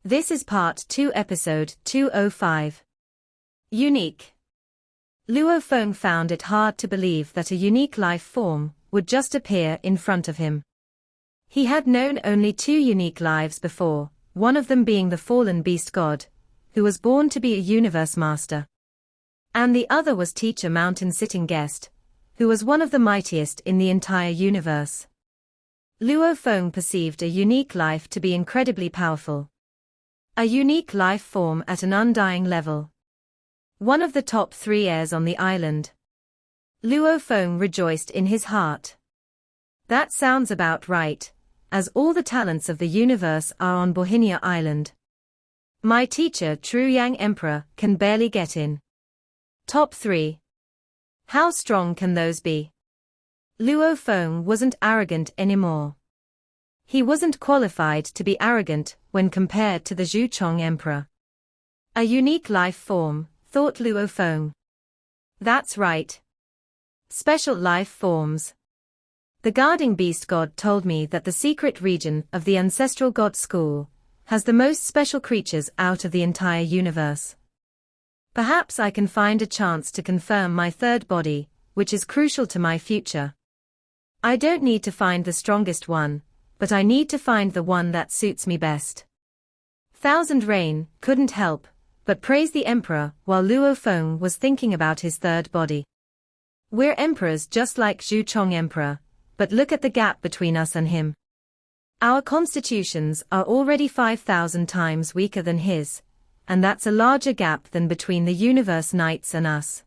This is Part 2 Episode 205. Unique. Luo Feng found it hard to believe that a unique life form would just appear in front of him. He had known only two unique lives before, one of them being the fallen beast god, who was born to be a universe master. And the other was Teacher Mountain Sitting Guest, who was one of the mightiest in the entire universe. Luo Feng perceived a unique life to be incredibly powerful. A unique life form at an undying level. One of the top 3 heirs on the island. Luo Feng rejoiced in his heart. That sounds about right, as all the talents of the universe are on Bohinia Island. My teacher True Yang Emperor can barely get in. Top 3. How strong can those be? Luo Feng wasn't arrogant anymore. He wasn't qualified to be arrogant when compared to the Zhuchong Emperor. A unique life form, thought Luo Feng. That's right. Special life forms. The guarding beast god told me that the secret region of the ancestral god school has the most special creatures out of the entire universe. Perhaps I can find a chance to confirm my third body, which is crucial to my future. I don't need to find the strongest one, but I need to find the one that suits me best. Thousand Rain couldn't help but praise the emperor while Luo Feng was thinking about his third body. We're emperors just like Zhuchong Emperor, but look at the gap between us and him. Our constitutions are already 5,000 times weaker than his, and that's a larger gap than between the universe knights and us.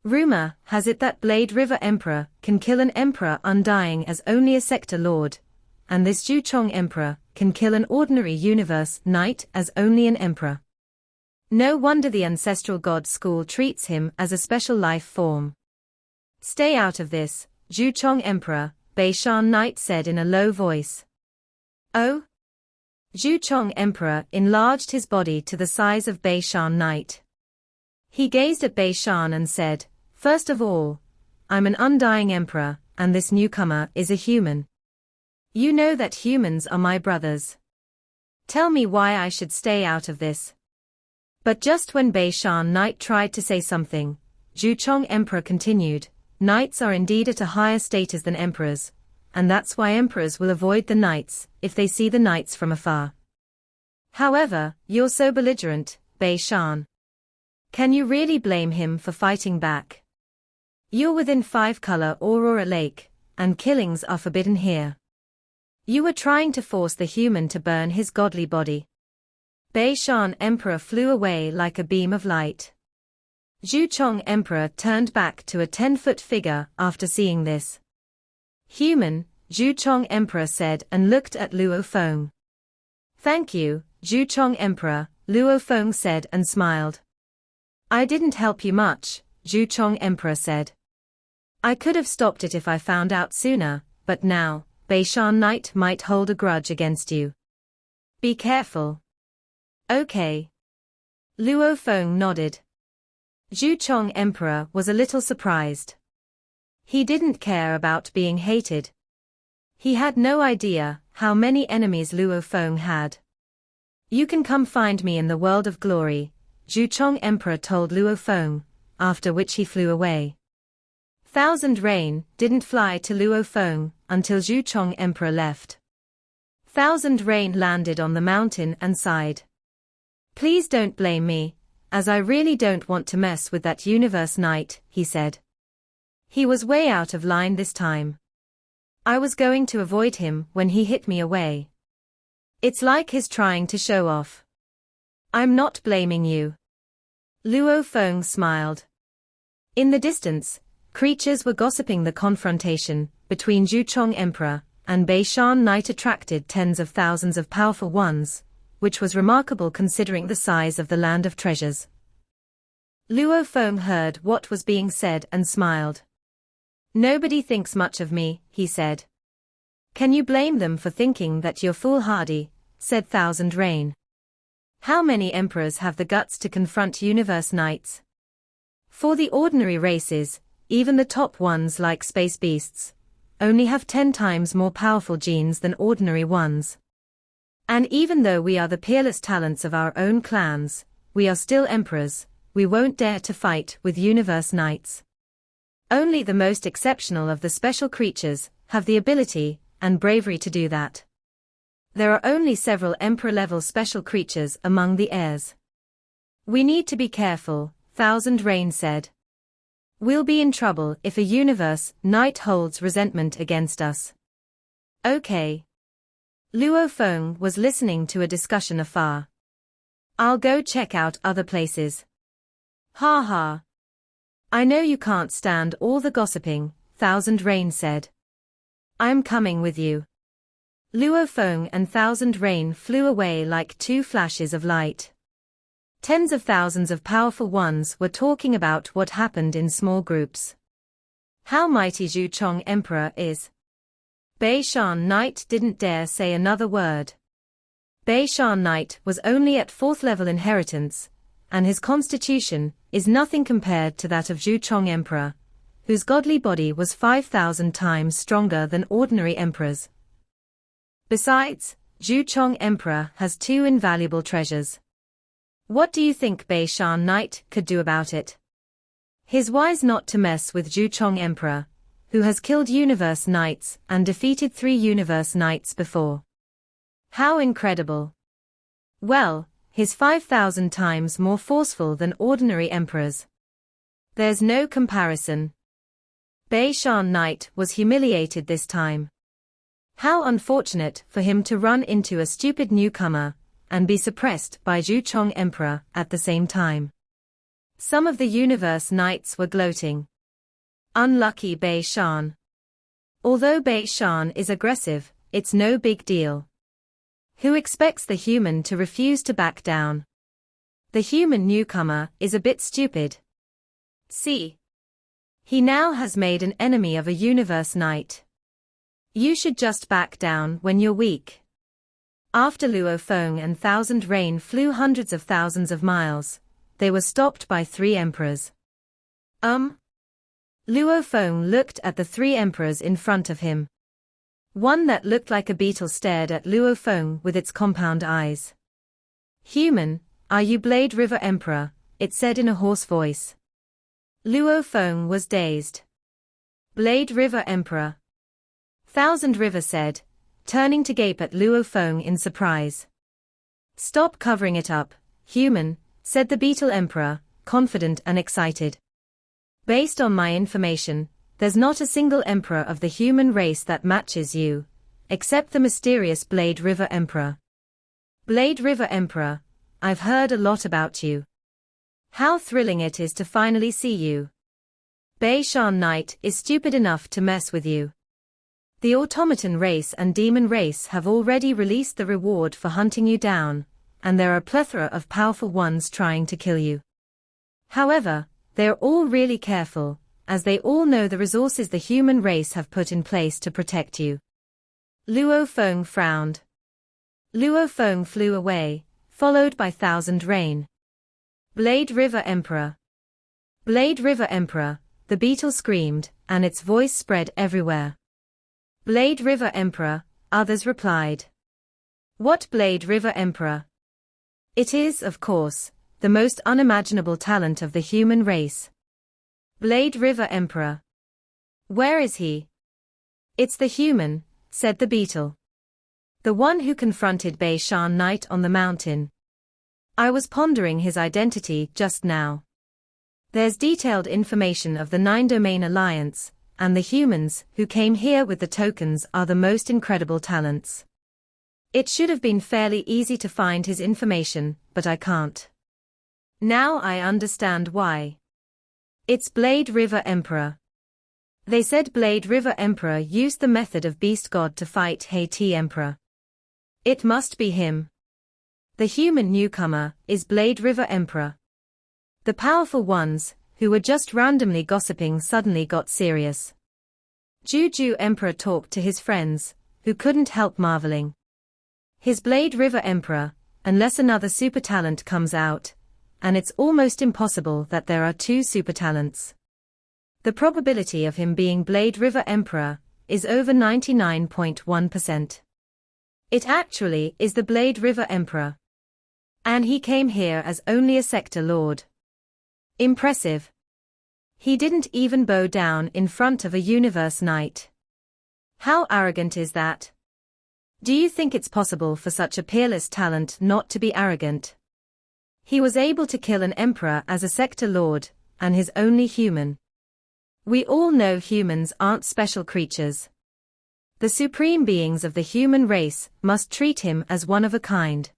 Rumor has it that Blade River Emperor can kill an emperor undying as only a sector lord, and this Zhuchong Emperor can kill an ordinary universe knight as only an emperor. No wonder the ancestral god school treats him as a special life form. Stay out of this, Zhuchong Emperor, Beishan Knight said in a low voice. Oh? Zhuchong Emperor enlarged his body to the size of Beishan Knight. He gazed at Beishan and said, "First of all, I'm an undying emperor, and this newcomer is a human. You know that humans are my brothers. Tell me why I should stay out of this." But just when Beishan Knight tried to say something, Zhuchong Emperor continued, "Knights are indeed at a higher status than emperors, and that's why emperors will avoid the knights if they see the knights from afar. However, you're so belligerent, Beishan. Can you really blame him for fighting back? You're within 5-color Aurora Lake, and killings are forbidden here. You were trying to force the human to burn his godly body." Beishan Emperor flew away like a beam of light. Zhuchong Emperor turned back to a 10-foot figure after seeing this. "Human," Zhuchong Emperor said and looked at Luo Feng. "Thank you, Zhuchong Emperor," Luo Feng said and smiled. "I didn't help you much," Zhuchong Emperor said. "I could have stopped it if I found out sooner, but now, Beishan Knight might hold a grudge against you. Be careful." "Okay." Luo Feng nodded. Zhuchong Emperor was a little surprised. He didn't care about being hated. He had no idea how many enemies Luo Feng had. "You can come find me in the world of glory," Zhuchong Emperor told Luo Feng, after which he flew away. Thousand Rain didn't fly to Luo Feng until Zhuchong Emperor left. Thousand Rain landed on the mountain and sighed. "Please don't blame me, as I really don't want to mess with that universe knight," he said. "He was way out of line this time. I was going to avoid him when he hit me away. It's like he's trying to show off. I'm not blaming you." Luo Feng smiled. In the distance, creatures were gossiping. The confrontation between Zhuchong Emperor and Beishan Knight attracted tens of thousands of powerful ones, which was remarkable considering the size of the land of treasures. Luo Feng heard what was being said and smiled. "Nobody thinks much of me," he said. "Can you blame them for thinking that you're foolhardy?" said Thousand Rain. "How many emperors have the guts to confront universe knights? For the ordinary races, even the top ones like space beasts, only have 10 times more powerful genes than ordinary ones. And even though we are the peerless talents of our own clans, we are still emperors, we won't dare to fight with universe knights. Only the most exceptional of the special creatures have the ability and bravery to do that. There are only several emperor-level special creatures among the heirs. We need to be careful, Thousand Rain said. We'll be in trouble if a universe knight holds resentment against us. Okay. Luo Feng was listening to a discussion afar. I'll go check out other places. Ha ha. I know you can't stand all the gossiping, Thousand Rain said. I'm coming with you. Luo Feng and Thousand Rain flew away like two flashes of light. Tens of thousands of powerful ones were talking about what happened in small groups. How mighty Zhu Chong Emperor is. Bei Shan Knight didn't dare say another word. Bei Shan Knight was only at 4th level inheritance, and his constitution is nothing compared to that of Zhu Chong Emperor, whose godly body was 5,000 times stronger than ordinary emperors. Besides, Zhu Chong Emperor has 2 invaluable treasures. What do you think Bei Shan Knight could do about it? He's wise not to mess with Zhu Chong Emperor, who has killed Universe Knights and defeated 3 Universe Knights before. How incredible! Well, he's 5,000 times more forceful than ordinary emperors. There's no comparison. Bei Shan Knight was humiliated this time. How unfortunate for him to run into a stupid newcomer and be suppressed by Zhu Chong Emperor at the same time. Some of the Universe Knights were gloating. Unlucky Bei Shan. Although Bei Shan is aggressive, it's no big deal. Who expects the human to refuse to back down? The human newcomer is a bit stupid. See? He now has made an enemy of a Universe Knight. You should just back down when you're weak. After Luo Feng and Thousand Rain flew hundreds of thousands of miles, they were stopped by 3 emperors. Luo Feng looked at the 3 emperors in front of him. One that looked like a beetle stared at Luo Feng with its compound eyes. Human, are you Blade River Emperor? It said in a hoarse voice. Luo Feng was dazed. Blade River Emperor. Thousand River said, turning to gape at Luo Feng in surprise. Stop covering it up, human, said the Beetle Emperor, confident and excited. Based on my information, there's not a single emperor of the human race that matches you, except the mysterious Blade River Emperor. Blade River Emperor, I've heard a lot about you. How thrilling it is to finally see you. Bei Shan Knight is stupid enough to mess with you. The automaton race and demon race have already released the reward for hunting you down, and there are a plethora of powerful ones trying to kill you. However, they are all really careful, as they all know the resources the human race have put in place to protect you. Luo Feng frowned. Luo Feng flew away, followed by Thousand Rain. Blade River Emperor. Blade River Emperor, the beetle screamed, and its voice spread everywhere. Blade River Emperor, others replied. What Blade River Emperor? It is, of course, the most unimaginable talent of the human race. Blade River Emperor. Where is he? It's the human, said the beetle. The one who confronted Bei Shan Knight on the mountain. I was pondering his identity just now. There's detailed information of the 9-domain alliance, and the humans who came here with the tokens are the most incredible talents. It should have been fairly easy to find his information, but I can't. Now I understand why. It's Blade River Emperor. They said Blade River Emperor used the method of Beast God to fight Haiti Emperor. It must be him. The human newcomer is Blade River Emperor. The powerful ones, who were just randomly gossiping, suddenly got serious. Juju Emperor talked to his friends, who couldn't help marveling. His Blade River Emperor, unless another super talent comes out, and it's almost impossible that there are 2 super talents. The probability of him being Blade River Emperor is over 99.1%. It actually is the Blade River Emperor. And he came here as only a sector lord. Impressive. He didn't even bow down in front of a universe knight. How arrogant is that? Do you think it's possible for such a peerless talent not to be arrogant? He was able to kill an emperor as a sector lord, and his only human. We all know humans aren't special creatures. The supreme beings of the human race must treat him as one of a kind.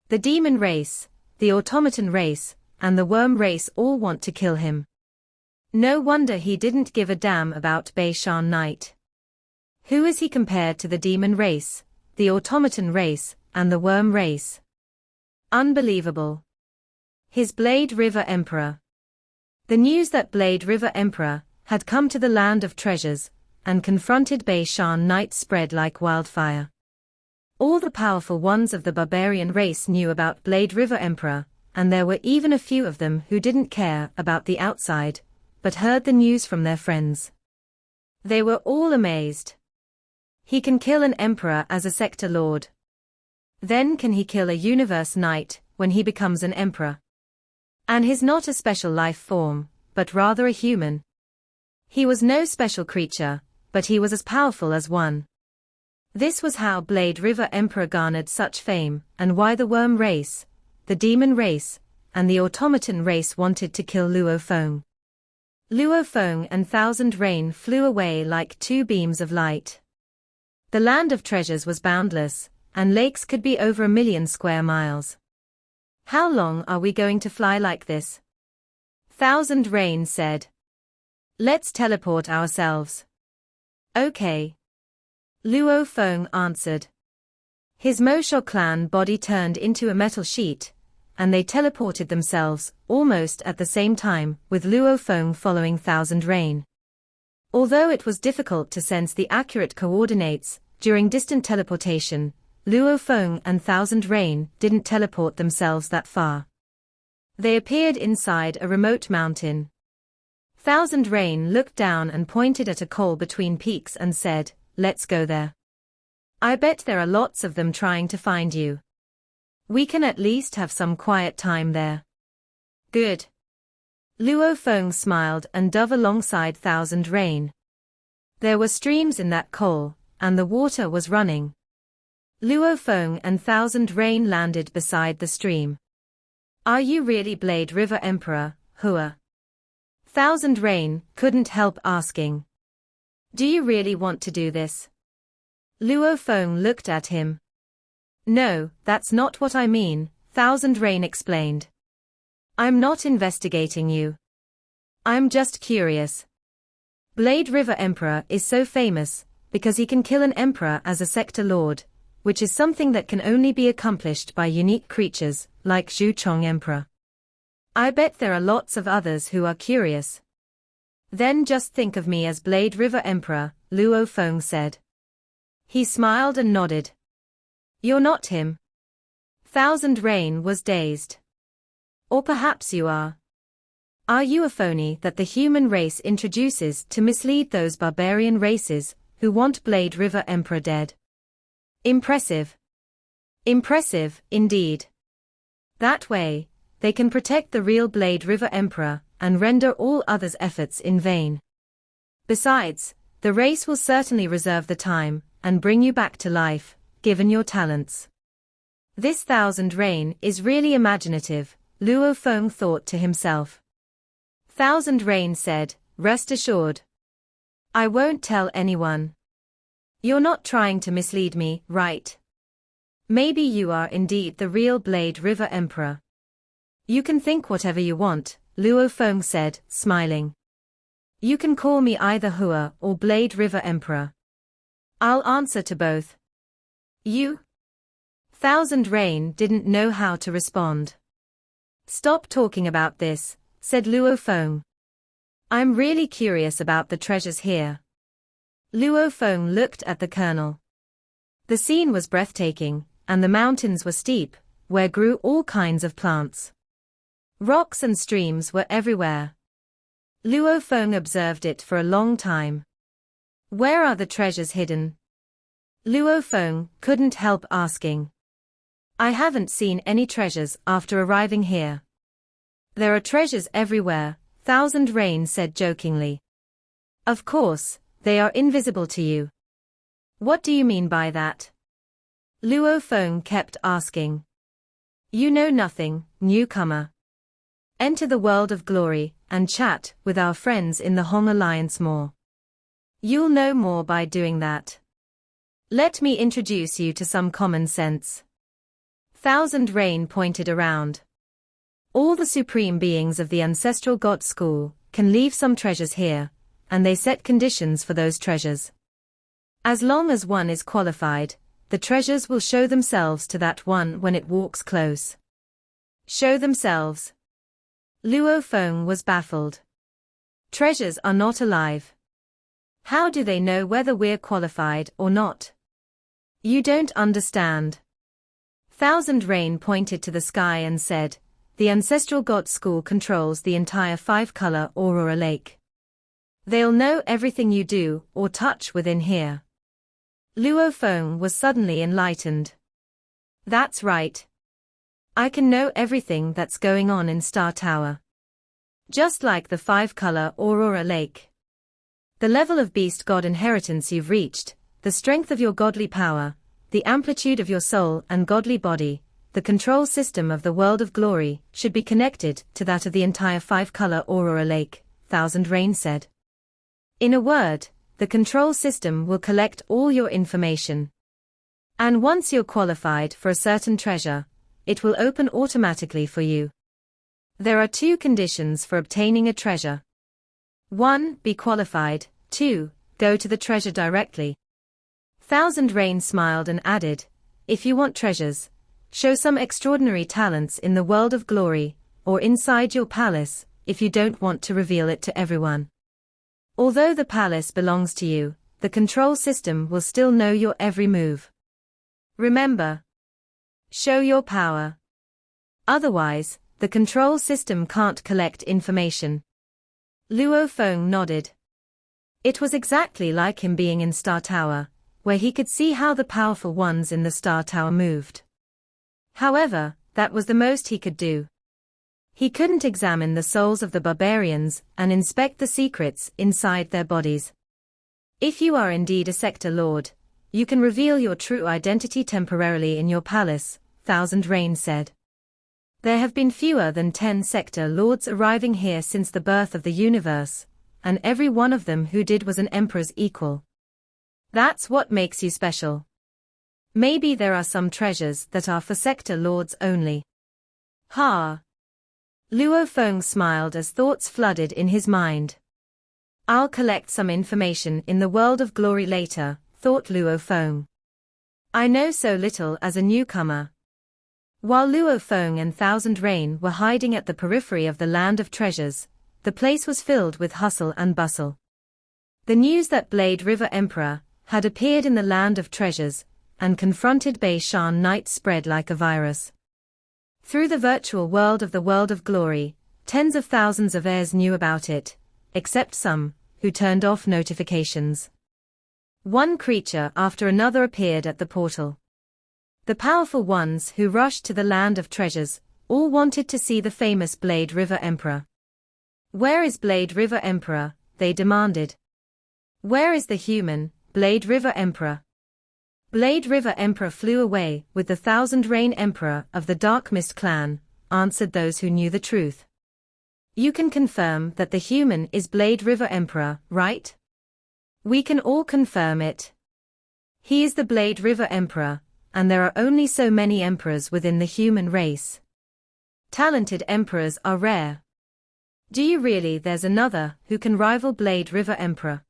The demon race, the automaton race, and the worm race all want to kill him. No wonder he didn't give a damn about Beishan Knight. Who is he compared to the demon race, the automaton race, and the worm race? Unbelievable. His Blade River Emperor. The news that Blade River Emperor had come to the land of treasures and confronted Beishan Knight spread like wildfire. All the powerful ones of the barbarian race knew about Blade River Emperor, and there were even a few of them who didn't care about the outside, but heard the news from their friends. They were all amazed. He can kill an emperor as a sector lord. Then can he kill a universe knight when he becomes an emperor? And he's not a special life form, but rather a human. He was no special creature, but he was as powerful as one. This was how Blade River Emperor garnered such fame, and why the worm race, the demon race, and the automaton race wanted to kill Luo Feng. Luo Feng and Thousand Rain flew away like two beams of light. The land of treasures was boundless, and lakes could be over 1,000,000 square miles. How long are we going to fly like this? Thousand Rain said. Let's teleport ourselves. Okay. Luo Feng answered. His Mosho clan body turned into a metal sheet, and they teleported themselves, almost at the same time, with Luo Feng following Thousand Rain. Although it was difficult to sense the accurate coordinates during distant teleportation, Luo Feng and Thousand Rain didn't teleport themselves that far. They appeared inside a remote mountain. Thousand Rain looked down and pointed at a col between peaks and said, "Let's go there. I bet there are lots of them trying to find you. We can at least have some quiet time there." Good. Luo Feng smiled and dove alongside Thousand Rain. There were streams in that col, and the water was running. Luo Feng and Thousand Rain landed beside the stream. "Are you really Blade River Emperor, Hua?" Thousand Rain couldn't help asking. "Do you really want to do this?" Luo Feng looked at him. "No, that's not what I mean," Thousand Rain explained. "I'm not investigating you. I'm just curious. Blade River Emperor is so famous because he can kill an emperor as a sector lord, which is something that can only be accomplished by unique creatures, like Zhu Chong Emperor. I bet there are lots of others who are curious. Then just think of me as Blade River Emperor," Luo Feng said. He smiled and nodded. "You're not him." Thousand Rain was dazed. "Or perhaps you are. Are you a phony that the human race introduces to mislead those barbarian races who want Blade River Emperor dead?" Impressive. Impressive, indeed. That way, they can protect the real Blade River Emperor and render all others' efforts in vain. Besides, the race will certainly reserve the time and bring you back to life, given your talents. This Thousand Rain is really imaginative, Luo Feng thought to himself. Thousand Rain said, "Rest assured. I won't tell anyone. You're not trying to mislead me, right? Maybe you are indeed the real Blade River Emperor." "You can think whatever you want," Luo Feng said, smiling. "You can call me either Hua or Blade River Emperor. I'll answer to both." "You?" Thousand Rain didn't know how to respond. "Stop talking about this," said Luo Feng. "I'm really curious about the treasures here." Luo Feng looked at the colonel. The scene was breathtaking, and the mountains were steep, where grew all kinds of plants. Rocks and streams were everywhere. Luo Feng observed it for a long time. "Where are the treasures hidden?" Luo Feng couldn't help asking. I haven't seen any treasures after arriving here. There are treasures everywhere, Thousand Rain said jokingly. Of course, they are invisible to you. What do you mean by that? Luo Feng kept asking. You know nothing, newcomer. Enter the world of glory, and chat with our friends in the Hong Alliance more. You'll know more by doing that. Let me introduce you to some common sense. Thousand Rain pointed around. All the supreme beings of the ancestral god school can leave some treasures here, and they set conditions for those treasures. As long as one is qualified, the treasures will show themselves to that one when it walks close. Show themselves. Luo Feng was baffled. Treasures are not alive. How do they know whether we're qualified or not? You don't understand. Thousand Rain pointed to the sky and said, the ancestral god school controls the entire five-color Aurora Lake. They'll know everything you do or touch within here. Luo Feng was suddenly enlightened. That's right. I can know everything that's going on in Star Tower. Just like the five-color Aurora Lake. The level of beast god inheritance you've reached, the strength of your godly power, the amplitude of your soul and godly body, the control system of the world of glory, should be connected to that of the entire five-color Aurora Lake, Thousand Rain said. In a word, the control system will collect all your information. And once you're qualified for a certain treasure, it will open automatically for you. There are two conditions for obtaining a treasure. 1. Be qualified. 2. Go to the treasure directly. Thousand Rain smiled and added, if you want treasures, show some extraordinary talents in the world of glory, or inside your palace, if you don't want to reveal it to everyone. Although the palace belongs to you, the control system will still know your every move. Remember. Show your power. Otherwise, the control system can't collect information. Luo Feng nodded. It was exactly like him being in Star Tower, where he could see how the powerful ones in the Star Tower moved. However, that was the most he could do. He couldn't examine the souls of the barbarians and inspect the secrets inside their bodies. If you are indeed a sector lord, you can reveal your true identity temporarily in your palace, Thousand Rain said. There have been fewer than 10 sector lords arriving here since the birth of the universe, and every one of them who did was an emperor's equal. That's what makes you special. Maybe there are some treasures that are for sector lords only. Ha! Luo Feng smiled as thoughts flooded in his mind. I'll collect some information in the world of glory later, thought Luo Feng. I know so little as a newcomer. While Luo Feng and Thousand Rain were hiding at the periphery of the land of treasures, the place was filled with hustle and bustle. The news that Blade River Emperor had appeared in the land of treasures and confronted Bei Shan Knight spread like a virus. Through the virtual world of glory, tens of thousands of heirs knew about it, except some, who turned off notifications. One creature after another appeared at the portal. The powerful ones who rushed to the land of treasures, all wanted to see the famous Blade River Emperor. Where is Blade River Emperor? They demanded. Where is the human, Blade River Emperor? Blade River Emperor flew away with the Thousand Rain Emperor of the Dark Mist clan, answered those who knew the truth. You can confirm that the human is Blade River Emperor, right? We can all confirm it. He is the Blade River Emperor, and there are only so many emperors within the human race. Talented emperors are rare. Do you really? There's another who can rival Blade River Emperor.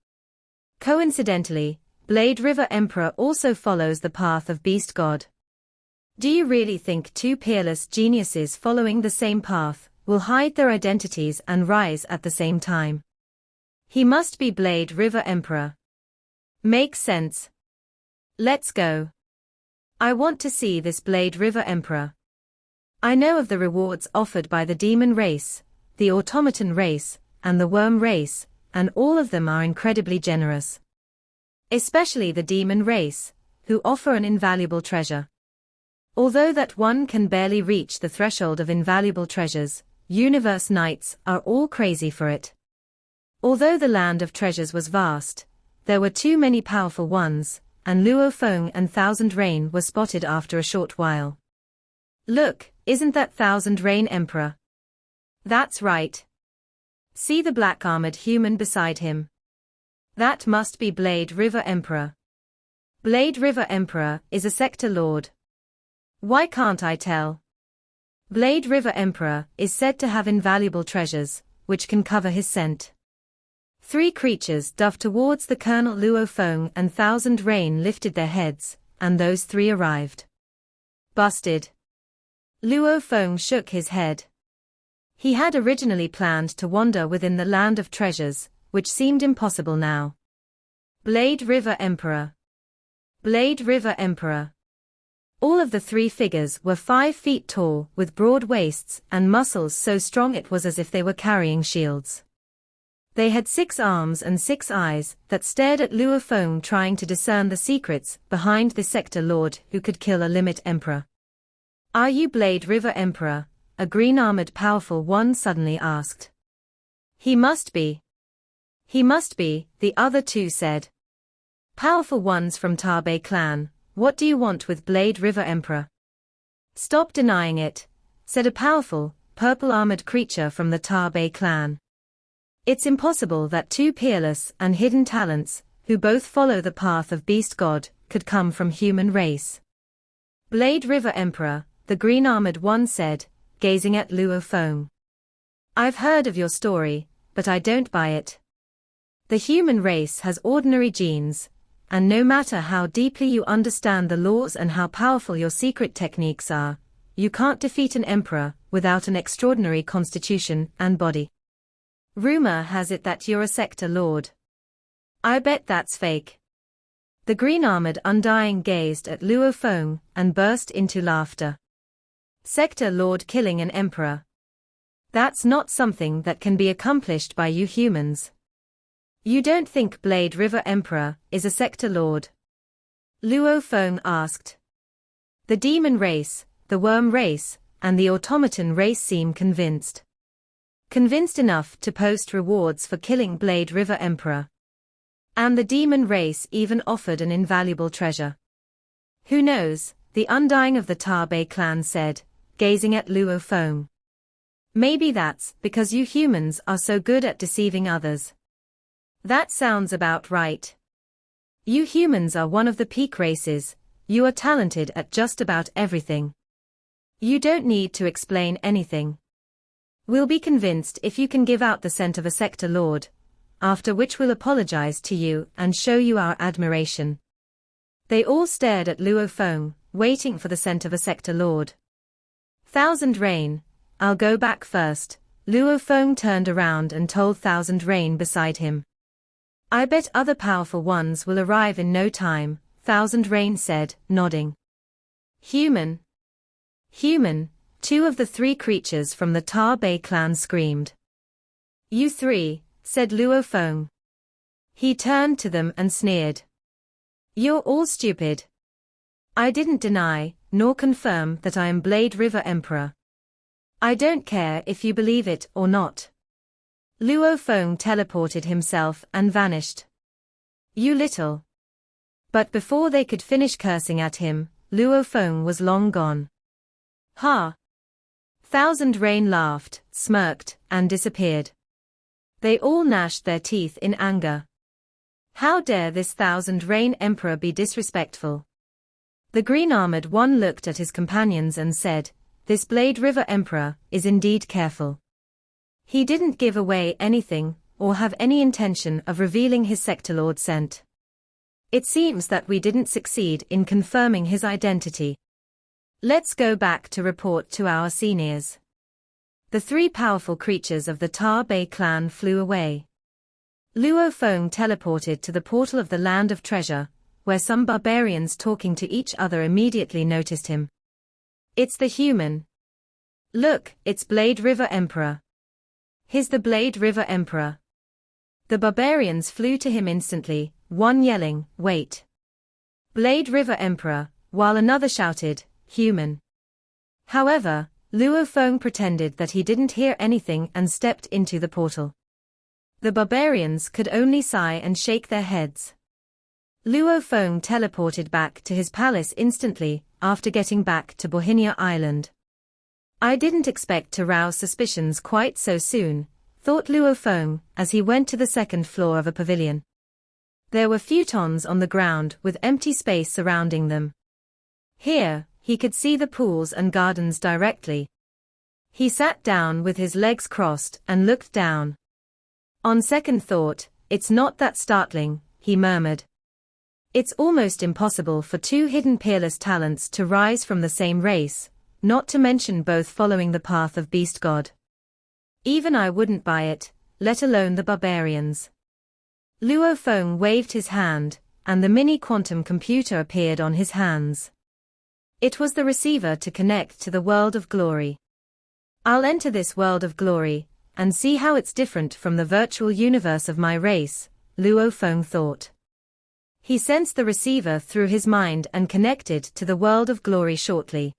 Coincidentally, Blade River Emperor also follows the path of Beast God. Do you really think two peerless geniuses following the same path will hide their identities and rise at the same time? He must be Blade River Emperor. Makes sense. Let's go. I want to see this Blade River Emperor. I know of the rewards offered by the demon race, the automaton race, and the worm race, and all of them are incredibly generous. Especially the demon race, who offer an invaluable treasure. Although that one can barely reach the threshold of invaluable treasures, universe knights are all crazy for it. Although the land of treasures was vast, there were too many powerful ones, and Luo Feng and Thousand Rain were spotted after a short while. Look, isn't that Thousand Rain Emperor? That's right. See the black-armored human beside him. That must be Blade River Emperor. Blade River Emperor is a sector lord. Why can't I tell? Blade River Emperor is said to have invaluable treasures, which can cover his scent. 3 creatures dove towards the Colonel. Luo Feng and Thousand Rain lifted their heads, and those 3 arrived. Busted. Luo Feng shook his head. He had originally planned to wander within the land of treasures, which seemed impossible now. Blade River Emperor. Blade River Emperor. All of the 3 figures were 5 feet tall, with broad waists and muscles so strong it was as if they were carrying shields. They had 6 arms and 6 eyes that stared at Luo Feng, trying to discern the secrets behind the sector lord who could kill a limit emperor. Are you Blade River Emperor? A green-armored powerful one suddenly asked. He must be. He must be, the other 2 said. Powerful ones from Tabe clan, what do you want with Blade River Emperor? Stop denying it, said a powerful, purple-armored creature from the Tabe clan. It's impossible that 2 peerless and hidden talents, who both follow the path of Beast God, could come from human race. Blade River Emperor, the green-armored one said, gazing at Luo Feng. I've heard of your story, but I don't buy it. The human race has ordinary genes, and no matter how deeply you understand the laws and how powerful your secret techniques are, you can't defeat an emperor without an extraordinary constitution and body. Rumor has it that you're a sector lord. I bet that's fake. The green-armored undying gazed at Luo Feng and burst into laughter. Sector lord killing an emperor. That's not something that can be accomplished by you humans. You don't think Blade River Emperor is a sector lord? Luo Feng asked. The demon race, the worm race, and the automaton race seem convinced. Convinced enough to post rewards for killing Blade River Emperor. And the demon race even offered an invaluable treasure. Who knows, the undying of the Tabe clan said, gazing at Luo Feng. Maybe that's because you humans are so good at deceiving others. That sounds about right. You humans are one of the peak races, you are talented at just about everything. You don't need to explain anything. We'll be convinced if you can give out the scent of a sector lord, after which we'll apologize to you and show you our admiration. They all stared at Luo Feng, waiting for the scent of a sector lord. Thousand Rain, I'll go back first. Luo Feng turned around and told Thousand Rain beside him. I bet other powerful ones will arrive in no time, Thousand Rain said, nodding. Human. Human, 2 of the 3 creatures from the Tabe clan screamed. You 3, said Luo Feng. He turned to them and sneered. You're all stupid. I didn't deny, nor confirm that I am Blade River Emperor. I don't care if you believe it or not. Luo Feng teleported himself and vanished. You little. But before they could finish cursing at him, Luo Feng was long gone. Ha! Thousand Rain laughed, smirked, and disappeared. They all gnashed their teeth in anger. How dare this Thousand Rain Emperor be disrespectful? The green-armored one looked at his companions and said, this Blade River Emperor is indeed careful. He didn't give away anything, or have any intention of revealing his sector lord scent. It seems that we didn't succeed in confirming his identity. Let's go back to report to our seniors. The 3 powerful creatures of the Tabe clan flew away. Luo Feng teleported to the portal of the Land of Treasure, where some barbarians talking to each other immediately noticed him. It's the human. Look, it's Blade River Emperor. He's the Blade River Emperor. The barbarians flew to him instantly, one yelling, wait. Blade River Emperor, while another shouted, human. However, Luo Feng pretended that he didn't hear anything and stepped into the portal. The barbarians could only sigh and shake their heads. Luo Feng teleported back to his palace instantly, after getting back to Bohinia Island. I didn't expect to rouse suspicions quite so soon, thought Luo Feng, as he went to the second floor of a pavilion. There were futons on the ground with empty space surrounding them. Here, he could see the pools and gardens directly. He sat down with his legs crossed and looked down. On second thought, it's not that startling, he murmured. It's almost impossible for two hidden peerless talents to rise from the same race, not to mention both following the path of beast god. Even I wouldn't buy it, let alone the barbarians. Luo Feng waved his hand, and the mini quantum computer appeared on his hands. It was the receiver to connect to the world of glory. I'll enter this world of glory, and see how it's different from the virtual universe of my race, Luo Feng thought. He sensed the receiver through his mind and connected to the world of glory shortly.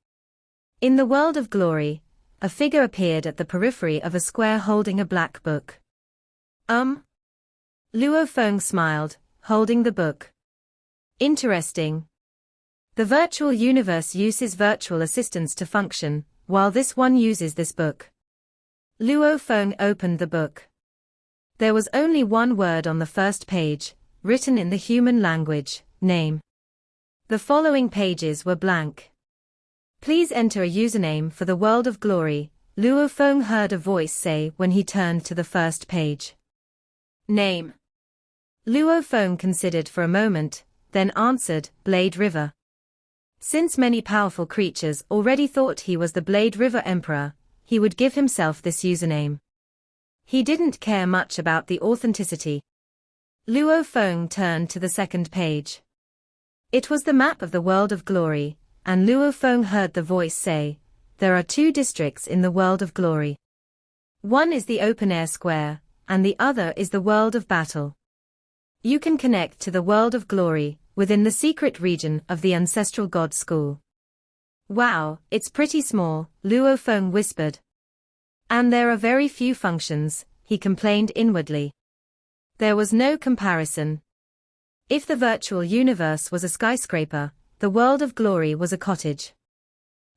In the world of glory, a figure appeared at the periphery of a square holding a black book. Luo Feng smiled, holding the book. Interesting. The virtual universe uses virtual assistants to function, while this one uses this book. Luo Feng opened the book. There was only one word on the first page, written in the human language, name. The following pages were blank. Please enter a username for the world of glory, Luo Feng heard a voice say when he turned to the first page. Name. Luo Feng considered for a moment, then answered, Blade River. Since many powerful creatures already thought he was the Blade River Emperor, he would give himself this username. He didn't care much about the authenticity. Luo Feng turned to the second page. It was the map of the world of glory, and Luo Feng heard the voice say, there are two districts in the world of glory. One is the open-air square, and the other is the world of battle. You can connect to the world of glory, within the secret region of the ancestral god school. Wow, it's pretty small, Luo Feng whispered. And there are very few functions, he complained inwardly. There was no comparison. If the virtual universe was a skyscraper, the world of glory was a cottage.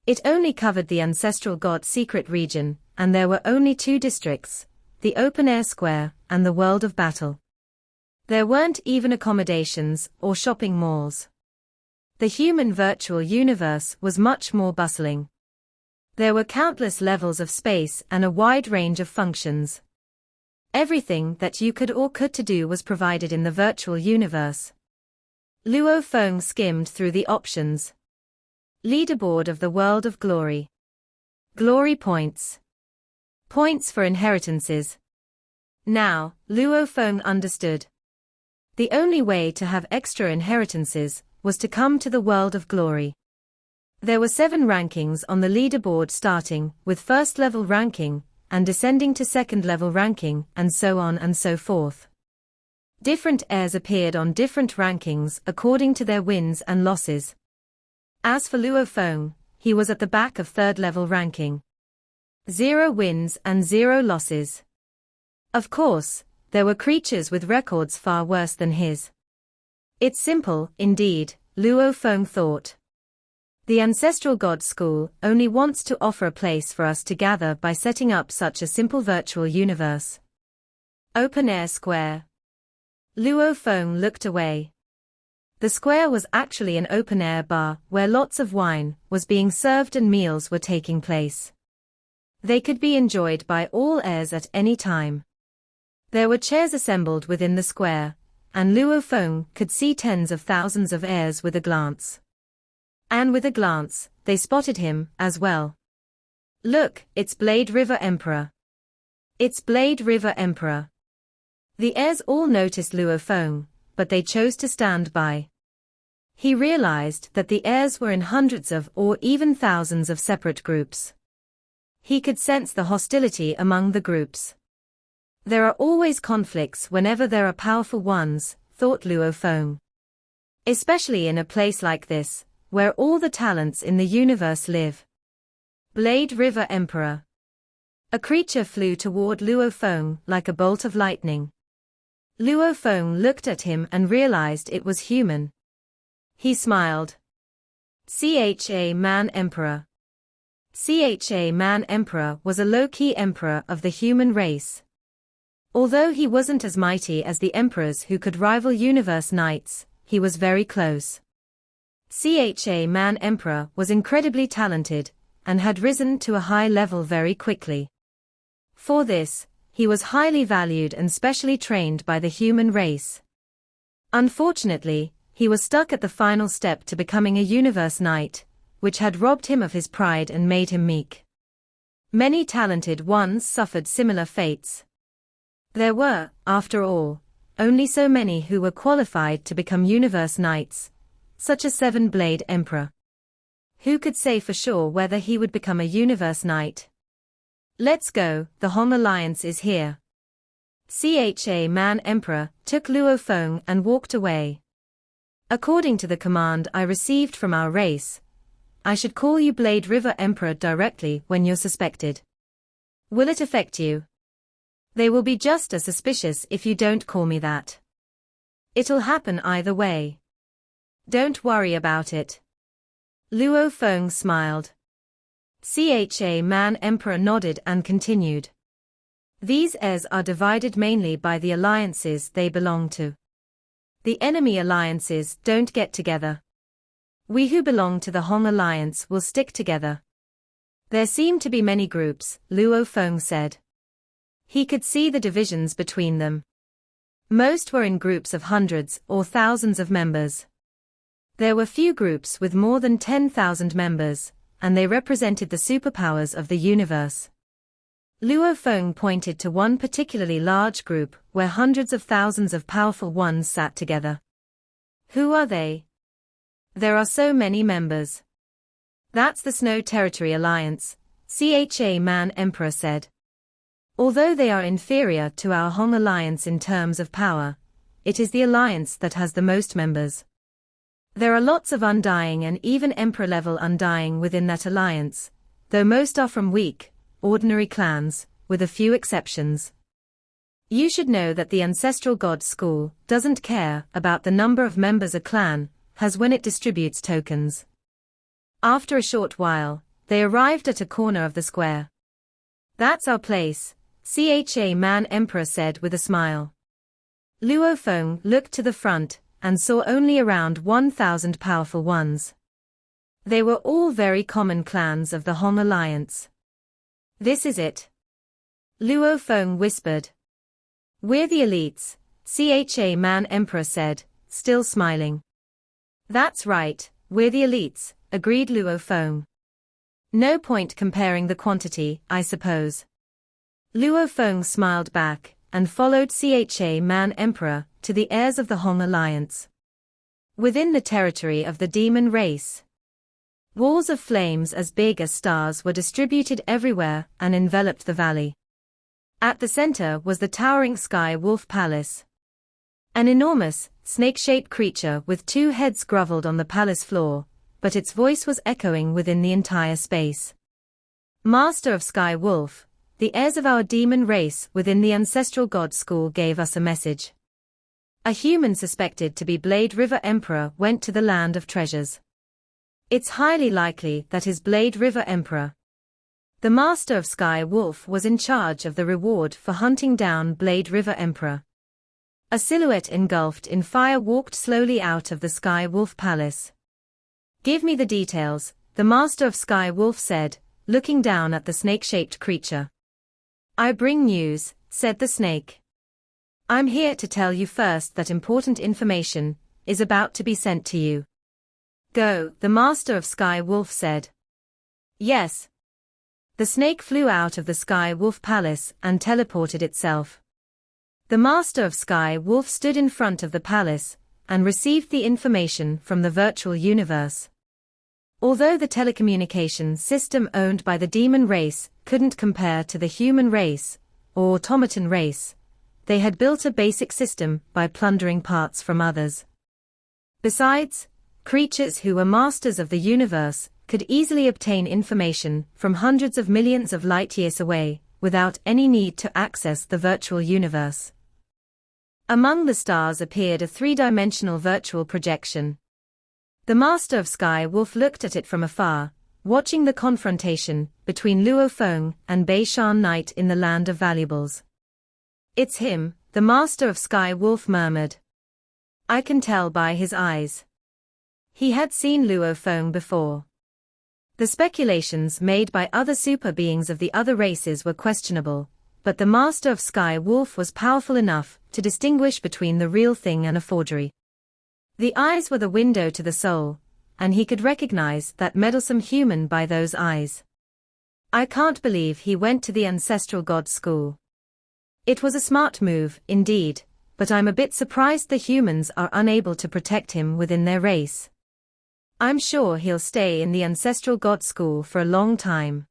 It only covered the ancestral god secret region, and there were only two districts, the open-air square and the world of battle. There weren't even accommodations or shopping malls. The human virtual universe was much more bustling. There were countless levels of space and a wide range of functions. Everything that you could or could to do was provided in the virtual universe. Luo Feng skimmed through the options. Leaderboard of the world of glory. Glory points. Points for inheritances. Now, Luo Feng understood. The only way to have extra inheritances was to come to the world of glory. There were 7 rankings on the leaderboard, starting with first-level ranking, and descending to second-level ranking, and so on and so forth. Different heirs appeared on different rankings according to their wins and losses. As for Luo Feng, he was at the back of third-level ranking. 0 wins and 0 losses. Of course, there were creatures with records far worse than his. It's simple, indeed, Luo Feng thought. The ancestral god school only wants to offer a place for us to gather by setting up such a simple virtual universe. Open-air square. Luo Feng looked away. The square was actually an open-air bar where lots of wine was being served and meals were taking place. They could be enjoyed by all heirs at any time. There were chairs assembled within the square, and Luo Feng could see tens of thousands of heirs with a glance. And with a glance, they spotted him, as well. Look, it's Blade River Emperor. It's Blade River Emperor. The heirs all noticed Luo Feng, but they chose to stand by. He realized that the heirs were in hundreds of or even thousands of separate groups. He could sense the hostility among the groups. There are always conflicts whenever there are powerful ones, thought Luo Feng. Especially in a place like this, where all the talents in the universe live. Blade River Emperor. A creature flew toward Luo Feng like a bolt of lightning. Luo Feng looked at him and realized it was human. He smiled. Cha Man Emperor. Cha Man Emperor was a low-key emperor of the human race. Although he wasn't as mighty as the emperors who could rival universe knights, he was very close. Cha Man Emperor was incredibly talented, and had risen to a high level very quickly. For this, he was highly valued and specially trained by the human race. Unfortunately, he was stuck at the final step to becoming a universe knight, which had robbed him of his pride and made him meek. Many talented ones suffered similar fates. There were, after all, only so many who were qualified to become universe knights, such as Seven-Blade Emperor. Who could say for sure whether he would become a universe knight? Let's go, the Hong Alliance is here. Cha Man Emperor took Luo Feng and walked away. According to the command I received from our race, I should call you Blade River Emperor directly when you're suspected. Will it affect you? They will be just as suspicious if you don't call me that. It'll happen either way. Don't worry about it. Luo Feng smiled. Cha Man Emperor nodded and continued. These heirs are divided mainly by the alliances they belong to. The enemy alliances don't get together. We who belong to the Hong Alliance will stick together. There seem to be many groups, Luo Feng said. He could see the divisions between them. Most were in groups of hundreds or thousands of members. There were few groups with more than 10,000 members, and they represented the superpowers of the universe. Luo Feng pointed to one particularly large group where hundreds of thousands of powerful ones sat together. Who are they? There are so many members. That's the Snow Territory Alliance, Cha Man Emperor said. Although they are inferior to our Hong Alliance in terms of power, it is the alliance that has the most members. There are lots of Undying and even Emperor-level Undying within that alliance, though most are from weak, ordinary clans, with a few exceptions. You should know that the Ancestral God School doesn't care about the number of members a clan has when it distributes tokens. After a short while, they arrived at a corner of the square. That's our place, Cha Man Emperor said with a smile. Luo Feng looked to the front and saw only around 1,000 powerful ones. They were all very common clans of the Hong Alliance. This is it. Luo Feng whispered. We're the elites, Cha Man Emperor said, still smiling. That's right, we're the elites, agreed Luo Feng. No point comparing the quantity, I suppose. Luo Feng smiled back, and followed Cha Man Emperor to the heirs of the Hong Alliance. Within the territory of the demon race, walls of flames as big as stars were distributed everywhere and enveloped the valley. At the center was the towering Sky Wolf Palace. An enormous, snake-shaped creature with two heads groveled on the palace floor, but its voice was echoing within the entire space. Master of Sky Wolf, the heirs of our demon race within the Ancestral God School gave us a message. A human suspected to be Blade River Emperor went to the Land of Treasures. It's highly likely that is Blade River Emperor. The Master of Sky Wolf was in charge of the reward for hunting down Blade River Emperor. A silhouette engulfed in fire walked slowly out of the Sky Wolf Palace. Give me the details, the Master of Sky Wolf said, looking down at the snake-shaped creature. I bring news, said the snake. I'm here to tell you first that important information is about to be sent to you. Go, the Master of Sky Wolf said. Yes. The snake flew out of the Sky Wolf Palace and teleported itself. The Master of Sky Wolf stood in front of the palace and received the information from the virtual universe. Although the telecommunication system owned by the demon race couldn't compare to the human race, or automaton race, they had built a basic system by plundering parts from others. Besides, creatures who were masters of the universe could easily obtain information from hundreds of millions of light-years away, without any need to access the virtual universe. Among the stars appeared a three-dimensional virtual projection. The Master of Sky Wolf looked at it from afar, watching the confrontation between Luo Feng and Bei Shan Knight in the Land of Valuables. "It's him," the Master of Sky Wolf murmured. "I can tell by his eyes." He had seen Luo Feng before. The speculations made by other super beings of the other races were questionable, but the Master of Sky Wolf was powerful enough to distinguish between the real thing and a forgery. The eyes were the window to the soul, and he could recognize that meddlesome human by those eyes. "I can't believe he went to the ancestral god school. It was a smart move, indeed, but I'm a bit surprised the humans are unable to protect him within their race. I'm sure he'll stay in the ancestral god school for a long time.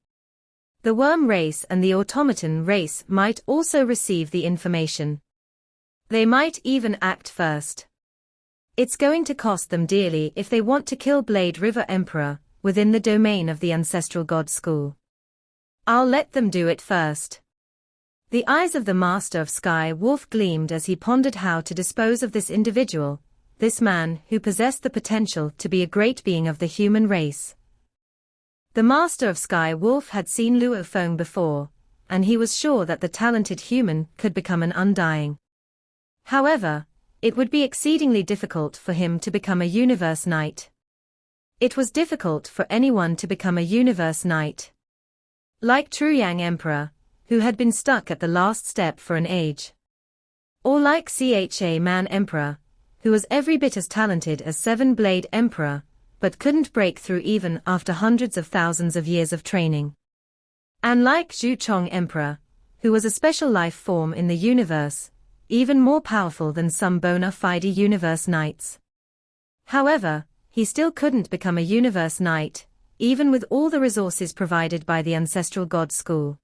The worm race and the automaton race might also receive the information. They might even act first. It's going to cost them dearly if they want to kill Blade River Emperor within the domain of the ancestral god school. I'll let them do it first." The eyes of the Master of Sky Wolf gleamed as he pondered how to dispose of this individual, this man who possessed the potential to be a great being of the human race. The Master of Sky Wolf had seen Luo Feng before, and he was sure that the talented human could become an undying. However, it would be exceedingly difficult for him to become a universe knight. It was difficult for anyone to become a universe knight. Like Truyang Emperor, who had been stuck at the last step for an age. Or like Cha Man Emperor, who was every bit as talented as Seven Blade Emperor, but couldn't break through even after hundreds of thousands of years of training. And like Zhu Chong Emperor, who was a special life form in the universe, even more powerful than some bona fide universe knights. However, he still couldn't become a universe knight, even with all the resources provided by the ancestral god school.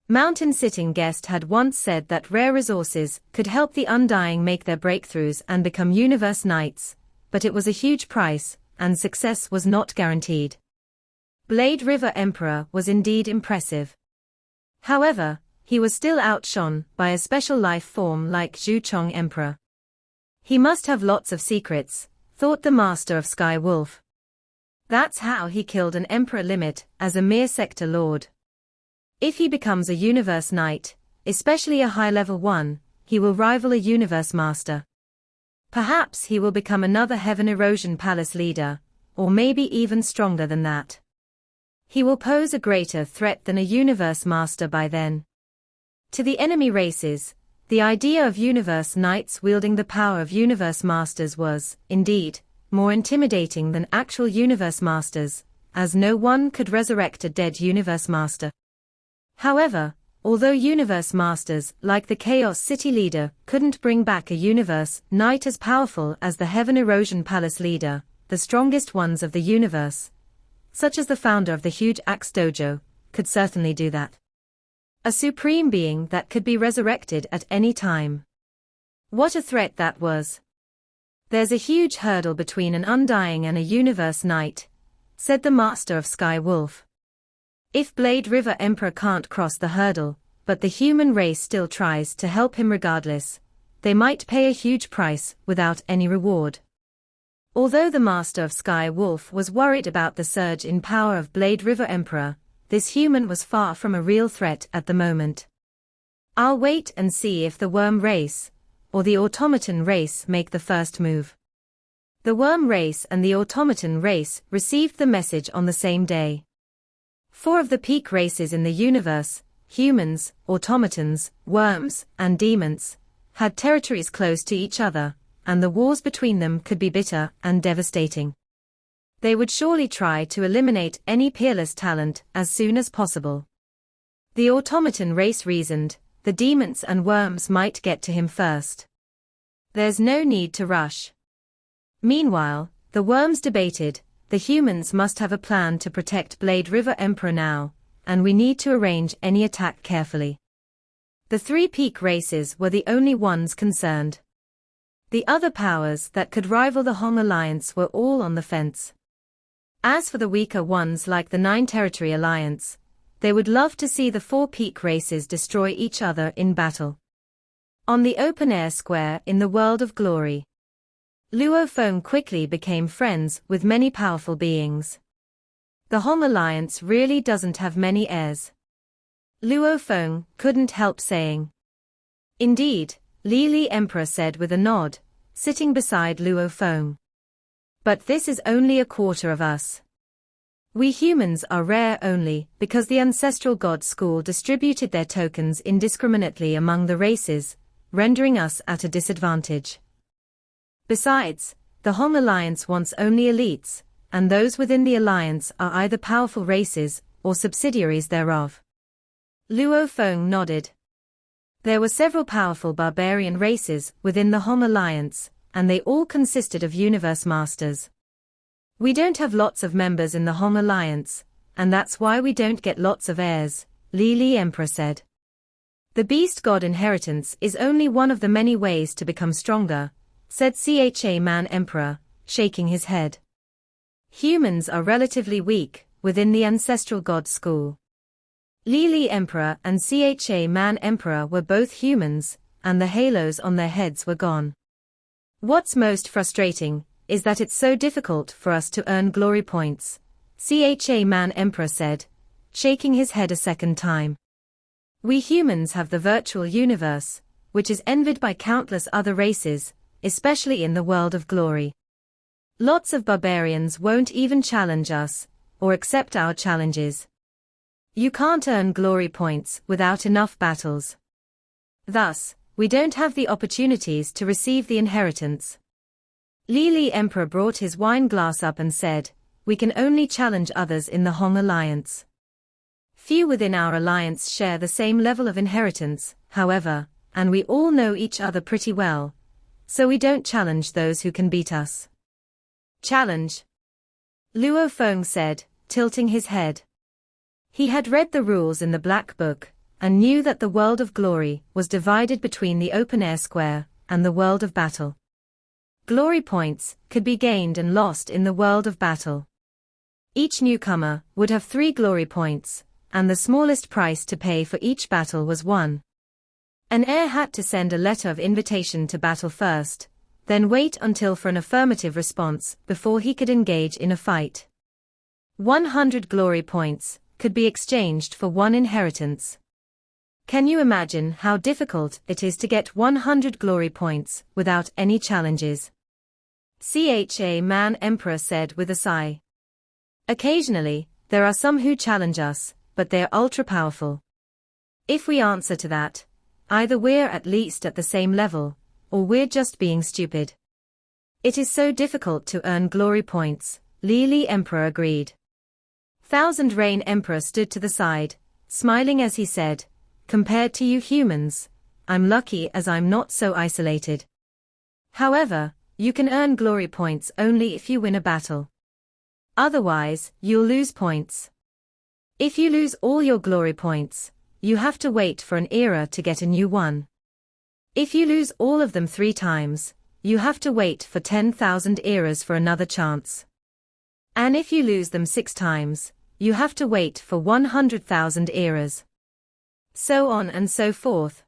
Mountain Sitting Guest had once said that rare resources could help the undying make their breakthroughs and become universe knights, but it was a huge price, and success was not guaranteed. Blade River Emperor was indeed impressive. However, he was still outshone by a special life form like Zhu Chong Emperor. He must have lots of secrets, thought the Master of Sky Wolf. That's how he killed an emperor limit as a mere sector lord. If he becomes a universe knight, especially a high-level one, he will rival a universe master. Perhaps he will become another Heaven Erosion Palace leader, or maybe even stronger than that. He will pose a greater threat than a universe master by then. To the enemy races, the idea of universe knights wielding the power of universe masters was, indeed, more intimidating than actual universe masters, as no one could resurrect a dead universe master. However, although universe masters like the Chaos City leader couldn't bring back a universe knight as powerful as the Heaven Erosion Palace leader, the strongest ones of the universe, such as the founder of the Huge Axe Dojo, could certainly do that. A supreme being that could be resurrected at any time. What a threat that was. "There's a huge hurdle between an undying and a universe knight," said the Master of Sky Wolf. "If Blade River Emperor can't cross the hurdle, but the human race still tries to help him regardless, they might pay a huge price without any reward." Although the Master of Sky Wolf was worried about the surge in power of Blade River Emperor, this human was far from a real threat at the moment. "I'll wait and see if the worm race, or the automaton race make the first move." The worm race and the automaton race received the message on the same day. 4 of the peak races in the universe, humans, automatons, worms, and demons, had territories close to each other, and the wars between them could be bitter and devastating. They would surely try to eliminate any peerless talent as soon as possible. The automaton race reasoned, the demons and worms might get to him first. There's no need to rush. Meanwhile, the worms debated, the humans must have a plan to protect Blade River Emperor now, and we need to arrange any attack carefully. The 3 peak races were the only ones concerned. The other powers that could rival the Hong Alliance were all on the fence. As for the weaker ones like the Nine Territory Alliance, they would love to see the four peak races destroy each other in battle. On the open-air square in the world of glory, Luo Feng quickly became friends with many powerful beings. The Hong Alliance really doesn't have many heirs. Luo Feng couldn't help saying. Indeed, Li Emperor said with a nod, sitting beside Luo Feng. But this is only a quarter of us. We humans are rare only because the ancestral god school distributed their tokens indiscriminately among the races, rendering us at a disadvantage. Besides, the Hong Alliance wants only elites, and those within the alliance are either powerful races or subsidiaries thereof. Luo Feng nodded. There were several powerful barbarian races within the Hong Alliance, and they all consisted of universe masters. We don't have lots of members in the Hong Alliance, and that's why we don't get lots of heirs, Li Emperor said. The beast god inheritance is only one of the many ways to become stronger, said Cha Man Emperor, shaking his head. Humans are relatively weak within the ancestral god school. Li Emperor and Cha Man Emperor were both humans, and the halos on their heads were gone. What's most frustrating is that it's so difficult for us to earn glory points, Cha Man Emperor said, shaking his head a second time. We humans have the virtual universe, which is envied by countless other races, especially in the world of glory. Lots of barbarians won't even challenge us, or accept our challenges. You can't earn glory points without enough battles. Thus, we don't have the opportunities to receive the inheritance. Li Emperor brought his wine glass up and said, we can only challenge others in the Hong Alliance. Few within our alliance share the same level of inheritance, however, and we all know each other pretty well, so we don't challenge those who can beat us. Challenge? Luo Feng said, tilting his head. He had read the rules in the Black Book, and knew that the world of glory was divided between the open-air square and the world of battle. Glory points could be gained and lost in the world of battle. Each newcomer would have 3 glory points, and the smallest price to pay for each battle was 1. An heir had to send a letter of invitation to battle first, then wait until for an affirmative response before he could engage in a fight. 100 glory points could be exchanged for 1 inheritance. Can you imagine how difficult it is to get 100 glory points without any challenges? Cha Man Emperor said with a sigh. Occasionally, there are some who challenge us, but they're ultra-powerful. If we answer to that, either we're at least at the same level, or we're just being stupid. It is so difficult to earn glory points, Li Emperor agreed. Thousand Rain Emperor stood to the side, smiling as he said, compared to you humans, I'm lucky as I'm not so isolated. However, you can earn glory points only if you win a battle. Otherwise, you'll lose points. If you lose all your glory points, you have to wait for an era to get a new one. If you lose all of them 3 times, you have to wait for 10,000 eras for another chance. And if you lose them 6 times, you have to wait for 100,000 eras. So on and so forth.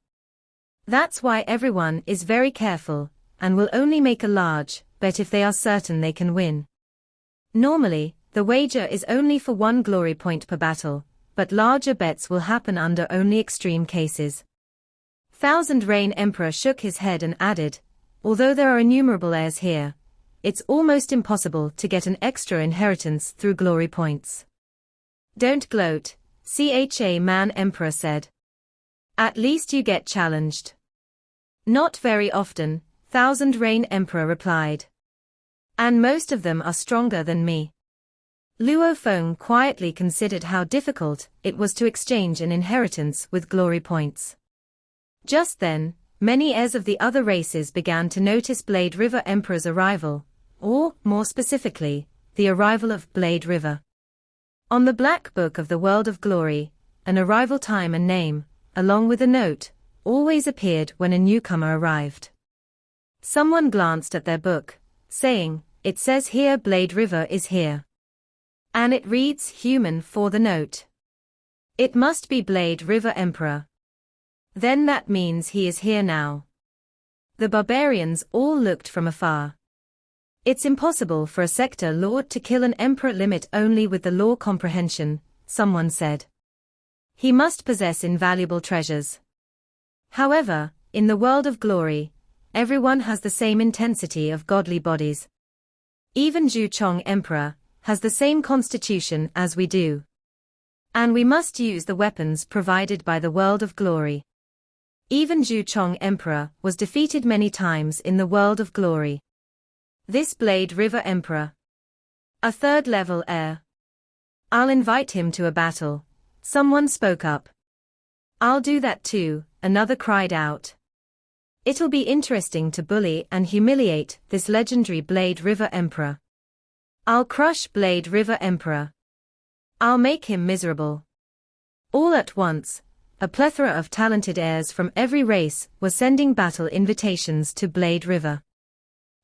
That's why everyone is very careful, and will only make a large bet if they are certain they can win. Normally, the wager is only for 1 glory point per battle, but larger bets will happen under only extreme cases. Thousand Rain Emperor shook his head and added, although there are innumerable heirs here, it's almost impossible to get an extra inheritance through glory points. Don't gloat, Cha Man Emperor said. At least you get challenged. Not very often, Thousand Rain Emperor replied. And most of them are stronger than me. Luo Feng quietly considered how difficult it was to exchange an inheritance with glory points. Just then, many heirs of the other races began to notice Blade River Emperor's arrival, or, more specifically, the arrival of Blade River. On the Black Book of the World of Glory, an arrival time and name, along with a note, always appeared when a newcomer arrived. Someone glanced at their book, saying, "It says here Blade River is here. And it reads human for the note. It must be Blade River Emperor. Then that means he is here now." The barbarians all looked from afar. "It's impossible for a sector lord to kill an emperor limit only with the law comprehension," someone said. "He must possess invaluable treasures." However, in the world of glory, everyone has the same intensity of godly bodies. Even Zhu Chong Emperor has the same constitution as we do. And we must use the weapons provided by the world of glory. Even Zhu Chong Emperor was defeated many times in the world of glory. This Blade River Emperor, a third-level heir. "I'll invite him to a battle," someone spoke up. "I'll do that too," another cried out. "It'll be interesting to bully and humiliate this legendary Blade River Emperor. I'll crush Blade River Emperor. I'll make him miserable." All at once, a plethora of talented heirs from every race were sending battle invitations to Blade River.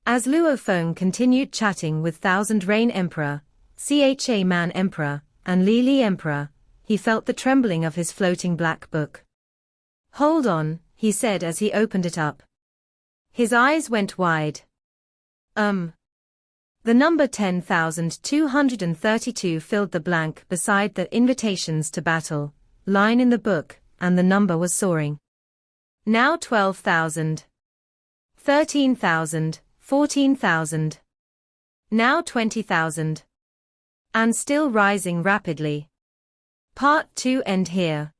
As Luo Feng continued chatting with Thousand Rain Emperor, Cha Man Emperor, and Li Li Emperor, he felt the trembling of his floating black book. "Hold on," he said as he opened it up. His eyes went wide. The number 10,232 filled the blank beside the invitations to battle line in the book, and the number was soaring. Now 12,000. 13,000, 14,000. Now 20,000. And still rising rapidly. Part 2 end here.